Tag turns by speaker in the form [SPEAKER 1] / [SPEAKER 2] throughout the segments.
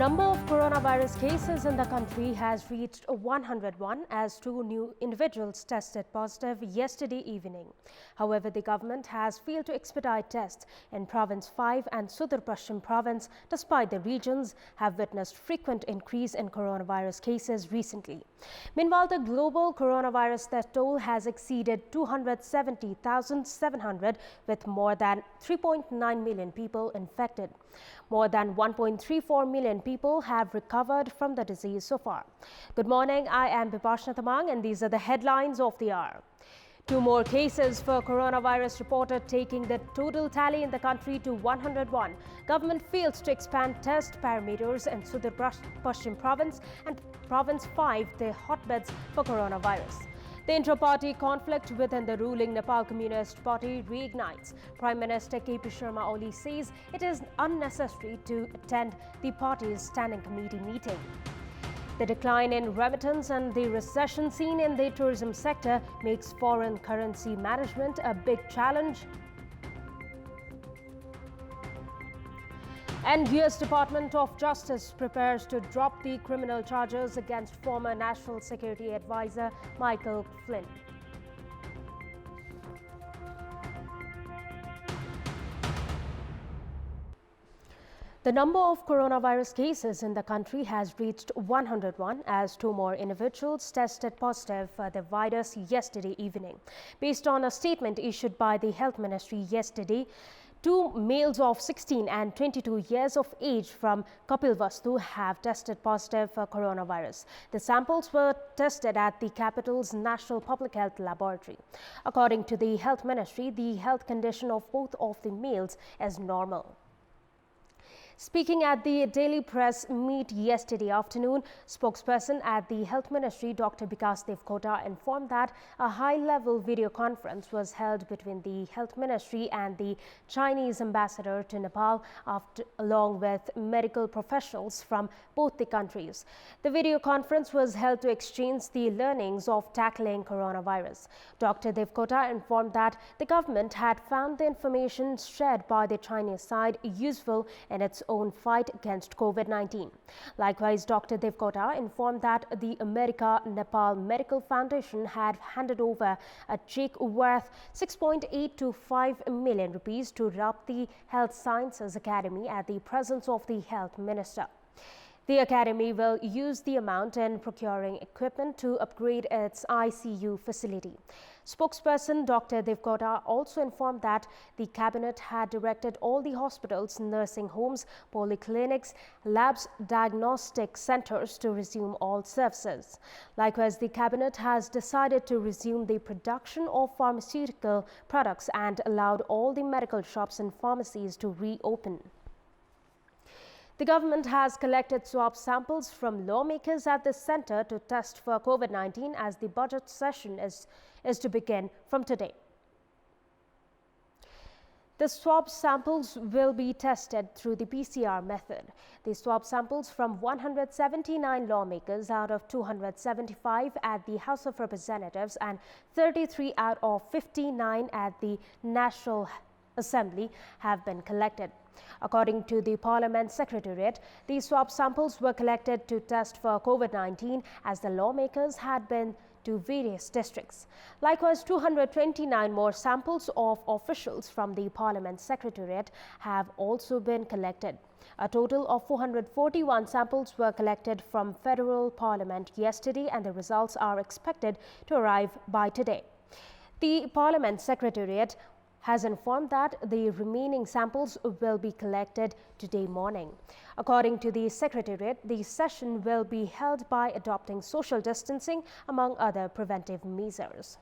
[SPEAKER 1] number of coronavirus cases in the country has reached 101 as 2 new individuals tested positive yesterday evening. However, the government has failed to expedite tests in Province 5 and Sudar Pashchim Province, despite the regions have witnessed frequent increase in coronavirus cases recently. Meanwhile, the global coronavirus death toll has exceeded 270,700 with more than 3.9 million people infected. More than 1.34 million people have recovered from the disease so far. Good morning, I am Bipashna Tamang and these are the headlines of the hour. 2 more cases for coronavirus reported, taking the total tally in the country to 101. Government fails to expand test parameters in Sudar Pashchim Province and Province 5, the hotbeds for coronavirus. The intra-party conflict within the ruling Nepal Communist Party reignites. Prime Minister KP Sharma Oli says it is unnecessary to attend the party's standing committee meeting. The decline in remittance and the recession seen in the tourism sector makes foreign currency management a big challenge. And US Department of Justice prepares to drop the criminal charges against former National Security Advisor Michael Flynn. The number of coronavirus cases in the country has reached 101 as 2 more individuals tested positive for the virus yesterday evening. Based on a statement issued by the Health Ministry yesterday, 2 males of 16 and 22 years of age from Kapilvastu have tested positive for coronavirus. The samples were tested at the capital's National Public Health Laboratory. According to the Health Ministry, the health condition of both of the males is normal. Speaking at the daily press meet yesterday afternoon, spokesperson at the Health Ministry, Dr. Bikas Devkota, informed that a high-level video conference was held between the Health Ministry and the Chinese ambassador to Nepal, along with medical professionals from both the countries. The video conference was held to exchange the learnings of tackling coronavirus. Dr. Devkota informed that the government had found the information shared by the Chinese side useful in its own fight against COVID-19. Likewise, Dr. Devkota informed that the America-Nepal Medical Foundation had handed over a check worth 6.825 million rupees to run the Health Sciences Academy at the presence of the Health Minister. The Academy will use the amount in procuring equipment to upgrade its ICU facility. Spokesperson Dr. Devkota also informed that the Cabinet had directed all the hospitals, nursing homes, polyclinics, labs, diagnostic centers to resume all services. Likewise, the Cabinet has decided to resume the production of pharmaceutical products and allowed all the medical shops and pharmacies to reopen. The government has collected swab samples from lawmakers at the center to test for COVID-19 as the budget session is to begin from today. The swab samples will be tested through the PCR method. The swab samples from 179 lawmakers out of 275 at the House of Representatives and 33 out of 59 at the National Assembly have been collected. According to the Parliament Secretariat, these swab samples were collected to test for COVID-19 as the lawmakers had been to various districts. Likewise, 229 more samples of officials from the Parliament Secretariat have also been collected. A total of 441 samples were collected from Federal Parliament yesterday and the results are expected to arrive by today. The Parliament Secretariat has informed that the remaining samples will be collected today morning. According to the Secretariat, the session will be held by adopting social distancing among other preventive measures.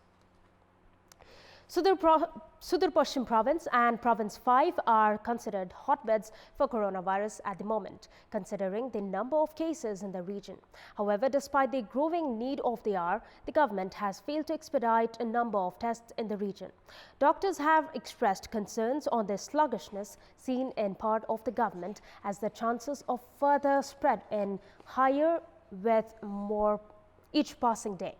[SPEAKER 1] Sudar Pashchim Province and Province 5 are considered hotbeds for coronavirus at the moment, considering the number of cases in the region. However, despite the growing need of the hour, the government has failed to expedite a number of tests in the region. Doctors have expressed concerns on the sluggishness seen in part of the government as the chances of further spread in higher with more each passing day.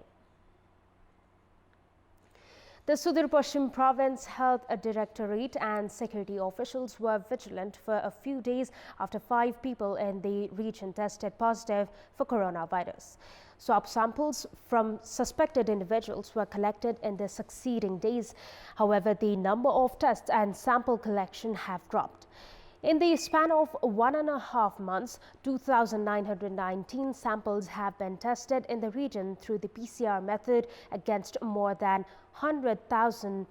[SPEAKER 1] The Sudur Pashchim Province Health Directorate and security officials were vigilant for a few days after 5 people in the region tested positive for coronavirus. Swab samples from suspected individuals were collected in the succeeding days. However, the number of tests and sample collection have dropped. In the span of 1.5 months, 2,919 samples have been tested in the region through the PCR method against more than 100,000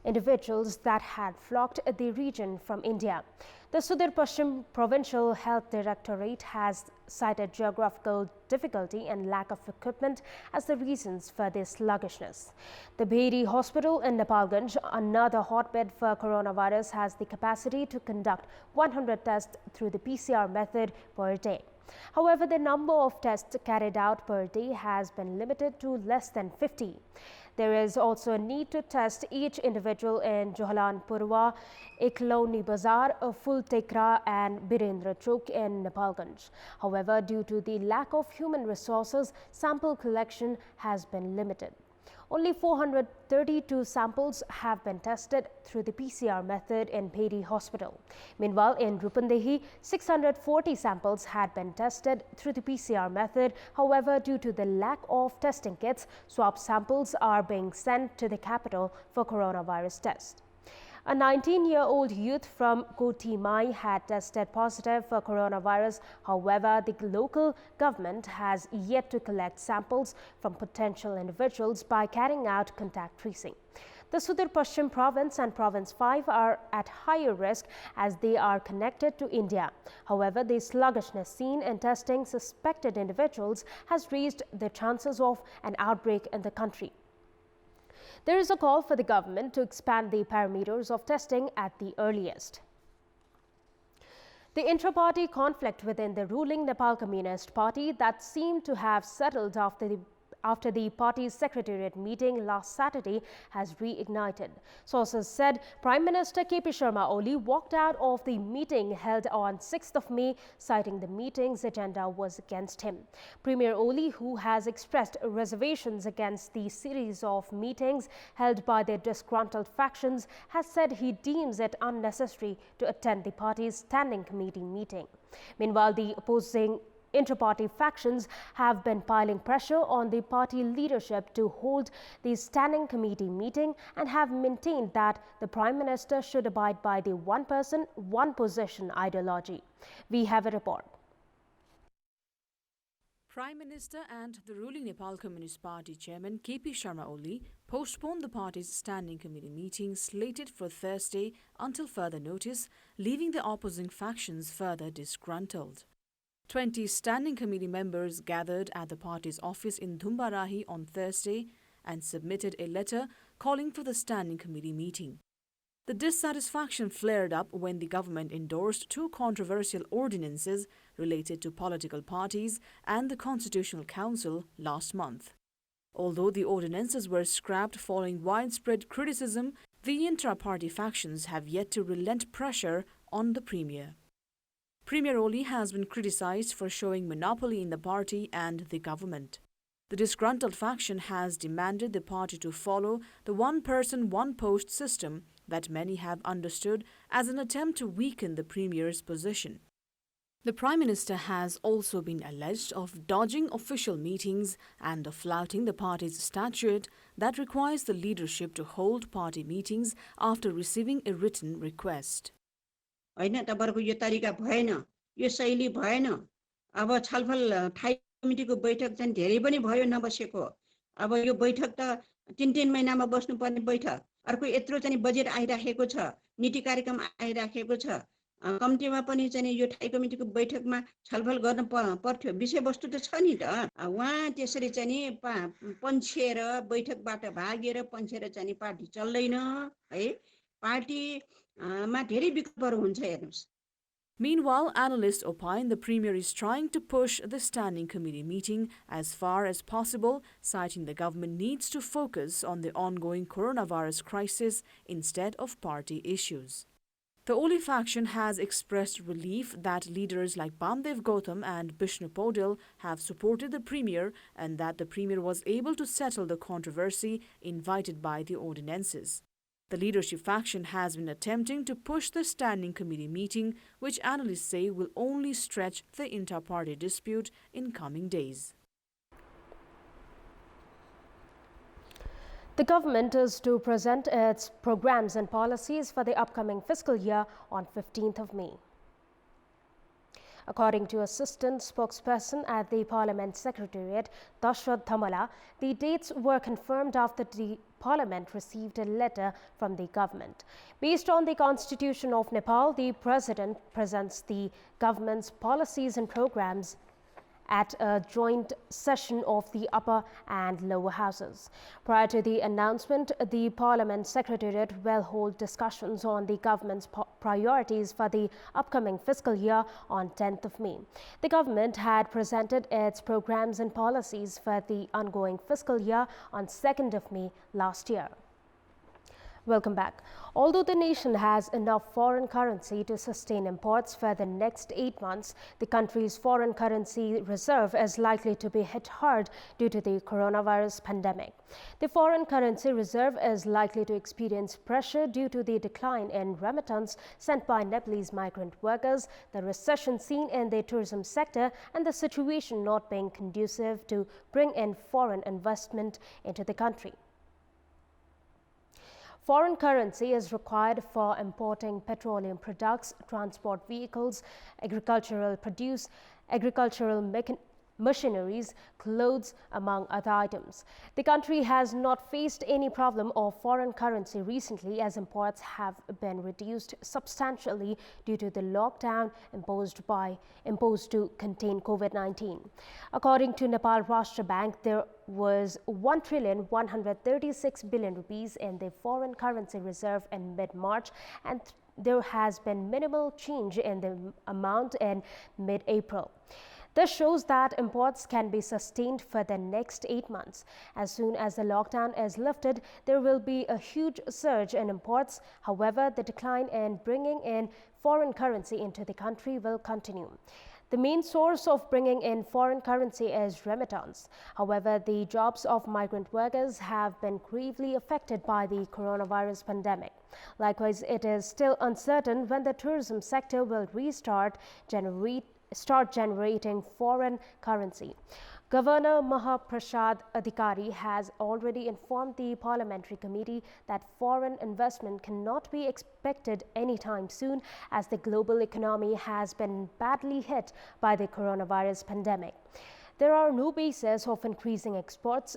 [SPEAKER 1] individuals that had flocked the region from India. The Sudur Pashchim Provincial Health Directorate has cited geographical difficulty and lack of equipment as the reasons for this sluggishness. The Bhedi Hospital in Nepalganj, another hotbed for coronavirus, has the capacity to conduct 100 tests through the PCR method per day. However, the number of tests carried out per day has been limited to less than 50. There is also a need to test each individual in Johlan Purwa, Iklauni Bazar, Full Tekra and Birendra Chowk in Nepalganj. However, due to the lack of human resources, sample collection has been limited. Only 432 samples have been tested through the PCR method in Bhedi Hospital. Meanwhile, in Rupandehi, 640 samples had been tested through the PCR method. However, due to the lack of testing kits, swab samples are being sent to the capital for coronavirus tests. A 19-year-old youth from Koti Mai had tested positive for coronavirus. However, the local government has yet to collect samples from potential individuals by carrying out contact tracing. The Sudur Pashchim Province and Province 5 are at higher risk as they are connected to India. However, the sluggishness seen in testing suspected individuals has raised the chances of an outbreak in the country. There is a call for the government to expand the parameters of testing at the earliest. The intra-party conflict within the ruling Nepal Communist Party that seemed to have settled after the party's secretariat meeting last Saturday has reignited. Sources said Prime Minister KP Sharma Oli walked out of the meeting held on 6th of May, citing the meeting's agenda was against him. Premier Oli, who has expressed reservations against the series of meetings held by the disgruntled factions, has said he deems it unnecessary to attend the party's standing committee meeting. Meanwhile, the opposing inter-party factions have been piling pressure on the party leadership to hold the standing committee meeting and have maintained that the Prime Minister should abide by the one person, one position ideology. We have a report.
[SPEAKER 2] Prime Minister and the ruling Nepal Communist Party chairman KP Sharma Oli postponed the party's standing committee meeting slated for Thursday until further notice, leaving the opposing factions further disgruntled. 20 standing committee members gathered at the party's office in Dhumbarahi on Thursday and submitted a letter calling for the standing committee meeting. The dissatisfaction flared up when the government endorsed 2 controversial ordinances related to political parties and the Constitutional Council last month. Although the ordinances were scrapped following widespread criticism, the intra-party factions have yet to relent pressure on the Premier. Premier Oli has been criticized for showing monopoly in the party and the government. The disgruntled faction has demanded the party to follow the one-person, one-post system that many have understood as an attempt to weaken the Premier's position. The Prime Minister has also been alleged of dodging official meetings and of flouting the party's statute that requires the leadership to hold party meetings after receiving a written request.
[SPEAKER 3] हैन तपाईहरुको यो तरिका भएन यो शैली भएन अब छलफल Thai कमिटीको बैठक चाहिँ धेरै पनि भयो नबसेको अब यो बैठक त 3 महिनामा बस्नु पर्ने बैठक अर्को यत्रो चाहिँ बजेट आइराखेको छ नीति कार्यक्रम आइराखेको छ कमिटीमा पनि चाहिँ यो थाई कमिटीको बैठकमा छलफल गर्न पर्थ्यो विषयवस्तु त छ नि त उहाँ त्यसरी चाहिँ पन्छेर बैठकबाट भागेर पन्छेर चाहिँ पार्टी चल्दैन है पार्टी मा धेरै विकल्पहरु हुन्छ हेर्नुस्.
[SPEAKER 2] Meanwhile, analysts opine the Premier is trying to push the standing committee meeting as far as possible, citing the government needs to focus on the ongoing coronavirus crisis instead of party issues. The Oli faction has expressed relief that leaders like Bamdev Gautam and Bishnu Podil have supported the Premier and that the Premier was able to settle the controversy invited by the ordinances. The leadership faction has been attempting to push the standing committee meeting, which analysts say will only stretch the inter-party dispute in coming days.
[SPEAKER 1] The government is to present its programs and policies for the upcoming fiscal year on 15th of May. According to Assistant Spokesperson at the Parliament Secretariat, Dashrath Thamala, the dates were confirmed after the Parliament received a letter from the government. Based on the Constitution of Nepal, the President presents the government's policies and programs at a joint session of the upper and lower houses. Prior to the announcement, the Parliament Secretariat will hold discussions on the government's priorities for the upcoming fiscal year on 10th of May. The government had presented its programs and policies for the ongoing fiscal year on 2nd of May last year. Welcome back. Although the nation has enough foreign currency to sustain imports for the next 8 months, the country's foreign currency reserve is likely to be hit hard due to the coronavirus pandemic. The foreign currency reserve is likely to experience pressure due to the decline in remittance sent by Nepalese migrant workers, the recession seen in the tourism sector, and the situation not being conducive to bring in foreign investment into the country. Foreign currency is required for importing petroleum products, transport vehicles, agricultural produce, agricultural machineries, clothes, among other items. The country has not faced any problem of foreign currency recently, as imports have been reduced substantially due to the lockdown imposed to contain COVID-19. According to Nepal Rashtra Bank, there was 1,136 billion rupees in the foreign currency reserve in mid-March, and there has been minimal change in the amount in mid-April. This shows that imports can be sustained for the next 8 months. As soon as the lockdown is lifted, there will be a huge surge in imports. However, the decline in bringing in foreign currency into the country will continue. The main source of bringing in foreign currency is remittance. However, the jobs of migrant workers have been gravely affected by the coronavirus pandemic. Likewise, it is still uncertain when the tourism sector will start generating foreign currency. Governor Mahaprasad Adhikari has already informed the parliamentary committee that foreign investment cannot be expected anytime soon, as the global economy has been badly hit by the coronavirus pandemic. There are no bases of increasing exports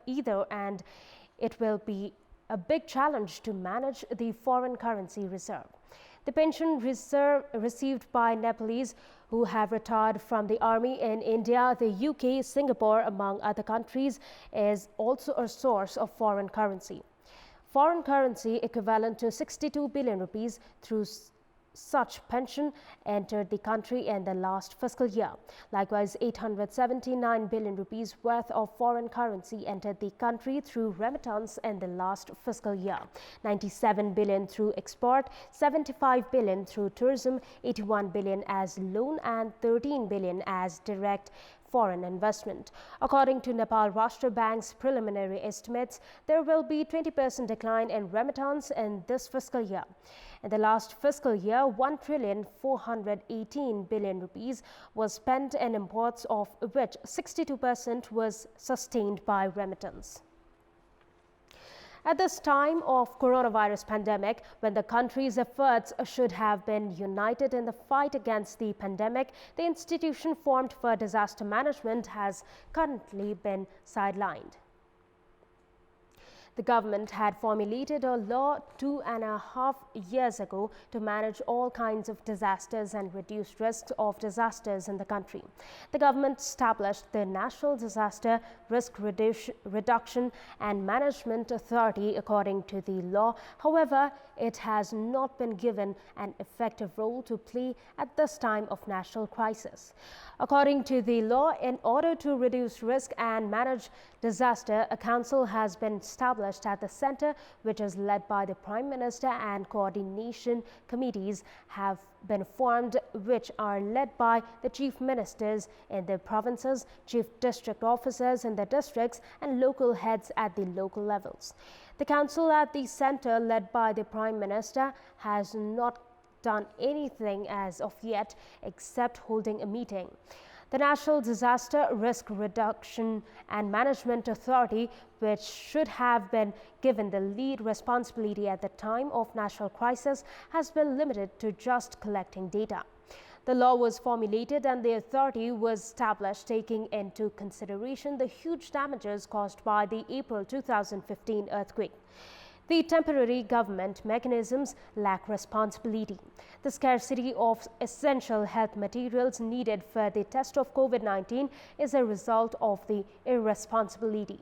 [SPEAKER 1] either, and it will be a big challenge to manage the foreign currency reserve. The pension reserve received by Nepalese who have retired from the army in India, the UK, Singapore, among other countries, is also a source of foreign currency. Foreign currency equivalent to 62 billion rupees through such pension entered the country in the last fiscal year. Likewise, 879 billion rupees worth of foreign currency entered the country through remittance in the last fiscal year. 97 billion through export, 75 billion through tourism, 81 billion as loan, and 13 billion as direct foreign investment. According to Nepal Rashtra Bank's preliminary estimates, there will be 20% decline in remittance in this fiscal year. In the last fiscal year, 1,418 billion rupees was spent in imports, of which 62% was sustained by remittance. At this time of coronavirus pandemic, when the country's efforts should have been united in the fight against the pandemic, the institution formed for disaster management has currently been sidelined. The government had formulated a law 2.5 years ago to manage all kinds of disasters and reduce risks of disasters in the country. The government established the National Disaster Risk Reduction and Management Authority according to the law. However, it has not been given an effective role to play at this time of national crisis. According to the law, in order to reduce risk and manage disaster, a council has been established established at the center, which is led by the Prime Minister, and coordination committees have been formed, which are led by the chief ministers in the provinces, chief district officers in the districts, and local heads at the local levels. The council at the center, led by the Prime Minister, has not done anything as of yet except holding a meeting. The National Disaster Risk Reduction and Management Authority, which should have been given the lead responsibility at the time of national crisis, has been limited to just collecting data. The law was formulated and the authority was established taking into consideration the huge damages caused by the April 2015 earthquake. The temporary government mechanisms lack responsibility. The scarcity of essential health materials needed for the test of COVID-19 is a result of the irresponsibility.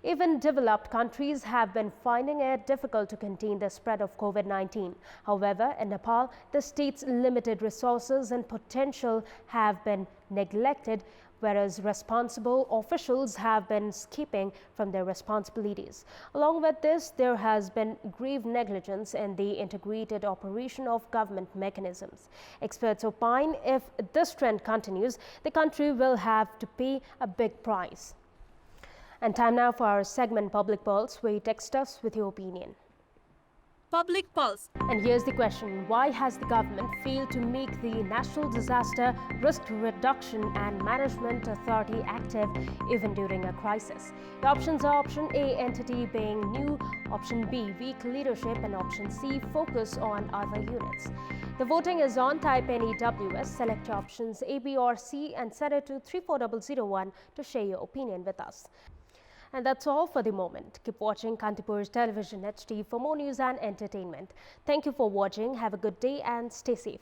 [SPEAKER 1] Even developed countries have been finding it difficult to contain the spread of COVID-19. However, in Nepal, the state's limited resources and potential have been neglected, whereas responsible officials have been escaping from their responsibilities. Along with this, there has been grave negligence in the integrated operation of government mechanisms. Experts opine if this trend continues, the country will have to pay a big price. And time now for our segment Public Pulse, where you text us with your opinion.
[SPEAKER 4] Public Pulse.
[SPEAKER 1] And here's the question: why has the government failed to make the National Disaster Risk Reduction and Management Authority active even during a crisis? The options are option A, entity being new, option B, weak leadership, and option C, focus on other units. The voting is on. Type NEWS, select options A, B, or C, and send it to 34001 to share your opinion with us. And that's all for the moment. Keep watching Kantipur's Television HD for more news and entertainment. Thank you for watching. Have a good day and stay safe.